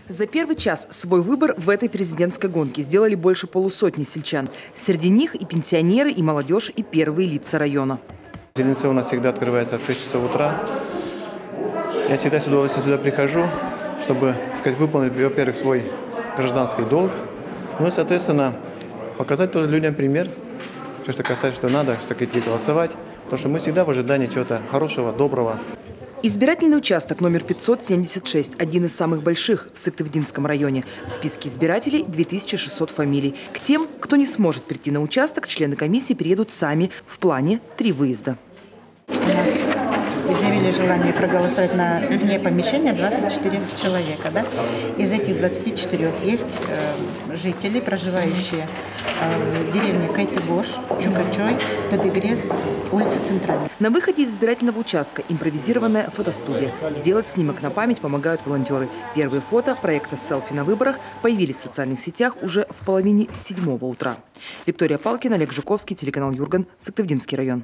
За первый час свой выбор в этой президентской гонке сделали больше полусотни сельчан. Среди них и пенсионеры, и молодежь, и первые лица района. Зеленцы у нас всегда открывается в 6 часов утра. Я всегда с удовольствием сюда прихожу, чтобы, выполнить, во-первых, свой гражданский долг, ну и, соответственно, показать тоже людям пример, что касается, что надо идти голосовать, потому что мы всегда в ожидании чего-то хорошего, доброго. Избирательный участок номер 576 – один из самых больших в Сыктывдинском районе. В списке избирателей 2600 фамилий. К тем, кто не сможет прийти на участок, члены комиссии приедут сами. В плане 3 выезда. У нас изъявили желание проголосовать на вне помещения 24 человека. Да? Из этих 24 есть жители, проживающие в деревне Кайтыбош, Чукачой, Педегрест, улица Центральная. На выходе из избирательного участка импровизированная фотостудия. Сделать снимок на память помогают волонтеры. Первые фото проекта «Селфи на выборах» появились в социальных сетях уже в половине 7 утра. Виктория Палкина, Олег Жуковский, телеканал Юрган, Сыктывдинский район.